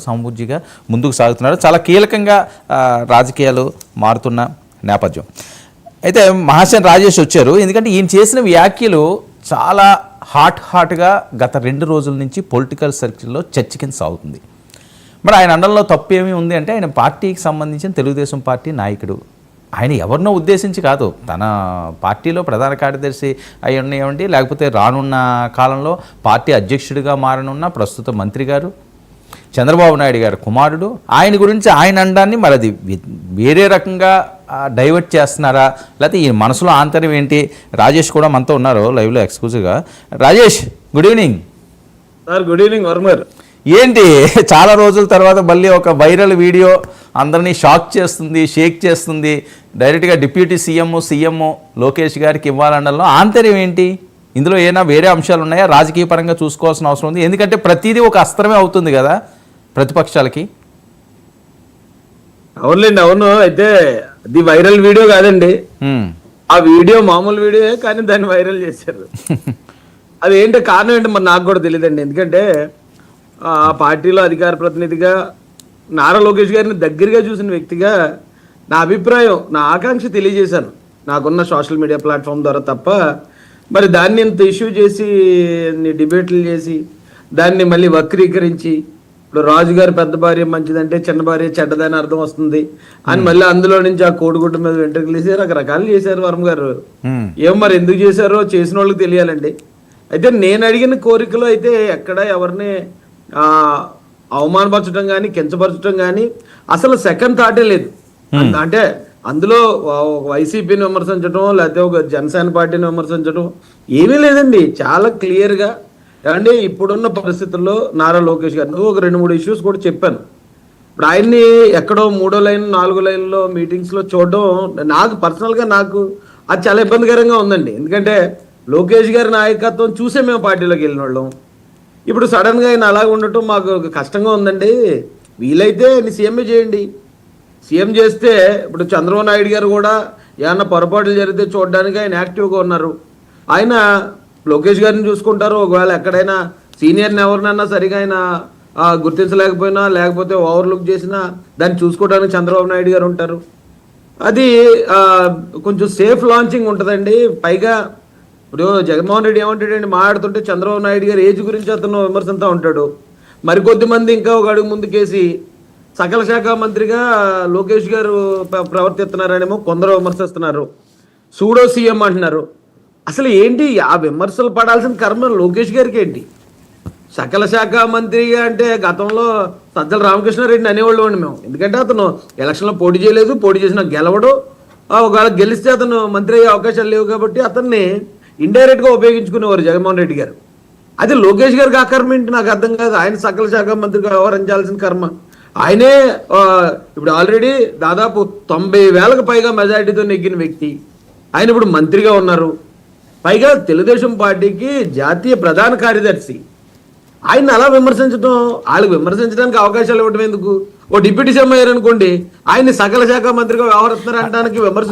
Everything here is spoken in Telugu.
సమృద్ధిగా ముందుకు సాగుతున్నారు. చాలా కీలకంగా రాజకీయాలు మారుతున్న నేపథ్యం. అయితే మహాసేన్ రాజేష్ వచ్చారు. ఎందుకంటే ఈయన చేసిన వ్యాఖ్యలు చాలా హాట్గా గత 2 రోజుల నుంచి పొలిటికల్ సర్కిల్లో చర్చ కింద సాగుతుంది. మరి ఆయన అండంలో తప్పు ఏమి ఉంది అంటే ఆయన పార్టీకి సంబంధించిన తెలుగుదేశం పార్టీ నాయకుడు. ఆయన ఎవరినో ఉద్దేశించి కాదు, తన పార్టీలో ప్రధాన కార్యదర్శి అయి ఉన్నాయేమండి, లేకపోతే రానున్న కాలంలో పార్టీ అధ్యక్షుడిగా మారనున్న ప్రస్తుత మంత్రి గారు చంద్రబాబు నాయుడు గారు కుమారుడు. ఆయన గురించి ఆయన అండాన్ని మరి అది వేరే రకంగా డైవర్ట్ చేస్తున్నారా, లేకపోతే ఈ మనసులో ఆంతర్యం ఏంటి? రాజేష్ కూడా మనతో ఉన్నారు లైవ్లో ఎక్స్క్లూజివ్గా. Rajesh, good evening sir. Good evening వర్మర్. ఏంటి చాలా రోజుల తర్వాత మళ్ళీ ఒక వైరల్ వీడియో అందరినీ షాక్ చేస్తుంది, షేక్ చేస్తుంది. డైరెక్ట్గా డిప్యూటీ సీఎం లోకేష్ గారికి ఇవ్వాలనడంలో ఆంతర్యం ఏంటి? ఇందులో ఏమైనా వేరే అంశాలు ఉన్నాయా? రాజకీయ పరంగా చూసుకోవాల్సిన అవసరం ఉంది, ఎందుకంటే ప్రతిదీ ఒక అస్త్రమే అవుతుంది కదా ప్రతిపక్షాలకి. అవునులేండి, అవును. అయితే అది వైరల్ వీడియో కాదండి, ఆ వీడియో మామూలు వీడియో, కానీ దాన్ని వైరల్ చేశారు. అది ఏంటో కారణం ఏంటో మరి నాకు కూడా తెలియదండి. ఎందుకంటే ఆ పార్టీలో అధికార ప్రతినిధిగా నారా లోకేష్ గారిని దగ్గరగా చూసిన వ్యక్తిగా నా అభిప్రాయం, నా ఆకాంక్ష తెలియజేశాను నాకున్న సోషల్ మీడియా ప్లాట్ఫామ్ ద్వారా. తప్ప మరి దాన్ని ఇంత ఇష్యూ చేసి డిబేట్లు చేసి దాన్ని మళ్ళీ వక్రీకరించి ఇప్పుడు రాజుగారి పెద్ద భార్య మంచిదంటే చిన్న భార్య చెడ్డదని అర్థం వస్తుంది అని మళ్ళీ అందులో నుంచి ఆ కోడిగుడ్డ మీద వెంట్రుకలు వేసి రకరకాలు చేశారు వర్మ గారు. ఏం మరి ఎందుకు చేశారో చేసిన వాళ్ళకి తెలియాలండి. అయితే నేను అడిగిన కోరికలో అయితే ఎక్కడ ఎవరిని అవమానపరచడం కానీ కించపరచడం కానీ అసలు సెకండ్ థాటే లేదు. అంటే అందులో ఒక వైసీపీని విమర్శించడం లేకపోతే ఒక జనసేన పార్టీని విమర్శించడం ఏమీ లేదండి. చాలా క్లియర్గా అంటే ఇప్పుడున్న పరిస్థితుల్లో నారా లోకేష్ గారు ఒక 2-3 ఇష్యూస్ కూడా చెప్పాను. ఇప్పుడు ఆయన్ని ఎక్కడో 3వ లైన్ 4వ లైన్లో మీటింగ్స్లో చూడడం నాకు పర్సనల్గా నాకు అది చాలా ఇబ్బందికరంగా ఉందండి. ఎందుకంటే లోకేష్ గారి నాయకత్వం చూసే మేము పార్టీలోకి వెళ్ళిన వాళ్ళం. ఇప్పుడు సడన్గా ఆయన అలాగ ఉండటం మాకు కష్టంగా ఉందండి. వీలైతే సీఎంఏ చేయండి. సీఎం చేస్తే ఇప్పుడు చంద్రబాబు నాయుడు గారు కూడా ఏమన్నా పొరపాట్లు జరిగితే చూడడానికి ఆయన యాక్టివ్గా ఉన్నారు. ఆయన లోకేష్ గారిని చూసుకుంటారు. ఒకవేళ ఎక్కడైనా సీనియర్ని ఎవరినైనా సరిగా ఆయన గుర్తించలేకపోయినా లేకపోతే ఓవర్లుక్ చేసినా దాన్ని చూసుకోవడానికి చంద్రబాబు నాయుడు గారు ఉంటారు. అది కొంచెం సేఫ్ లాంచింగ్ ఉంటుందండి. పైగా ఇప్పుడు జగన్మోహన్ రెడ్డి ఏమంటాడండి, మాట్లాడుతుంటే చంద్రబాబు నాయుడు గారు ఏజ్ గురించి అతను విమర్శిస్తూ ఉంటాడు. మరికొద్ది మంది ఇంకా ఒక అడుగు ముందుకేసి సకల శాఖ మంత్రిగా లోకేష్ గారు ప్రవర్తిస్తున్నారనేమో కొందరు విమర్శిస్తున్నారు. సూడో సీఎం అంటున్నారు. అసలు ఏంటి ఆ విమర్శలు పడాల్సిన కర్మ లోకేష్ గారికి ఏంటి? సకల శాఖ మంత్రిగా అంటే గతంలో సజ్జల రామకృష్ణారెడ్డిని అనేవాళ్ళు అండి మేము. ఎందుకంటే అతను ఎలక్షన్లో పోటీ చేయలేదు, పోటీ చేసినా గెలవడు. ఒకవేళ గెలిస్తే అతను మంత్రి అయ్యే అవకాశాలు లేవు కాబట్టి అతన్ని ఇండైరెక్ట్గా ఉపయోగించుకునేవారు జగన్మోహన్ రెడ్డి గారు. అది లోకేష్ గారికి ఆ కర్మ ఏంటి నాకు అర్థం కాదు. ఆయన సకల శాఖ మంత్రిగా వ్యవహరించాల్సిన కర్మ ఆయనే. ఇప్పుడు ఆల్రెడీ దాదాపు 90,000కు పైగా మెజారిటీతో నెగ్గిన వ్యక్తి ఆయన ఇప్పుడు మంత్రిగా ఉన్నారు. పైగా తెలుగుదేశం పార్టీకి జాతీయ ప్రధాన కార్యదర్శి. ఆయన అలా విమర్శించడం, వాళ్ళకి విమర్శించడానికి అవకాశాలు ఇవ్వడం ఎందుకు? ఓ డిప్యూటీ సీఎం అయ్యారు అనుకోండి, ఆయన్ని సకల శాఖ మంత్రిగా వ్యవహరిస్తున్నారు అనడానికి విమర్శ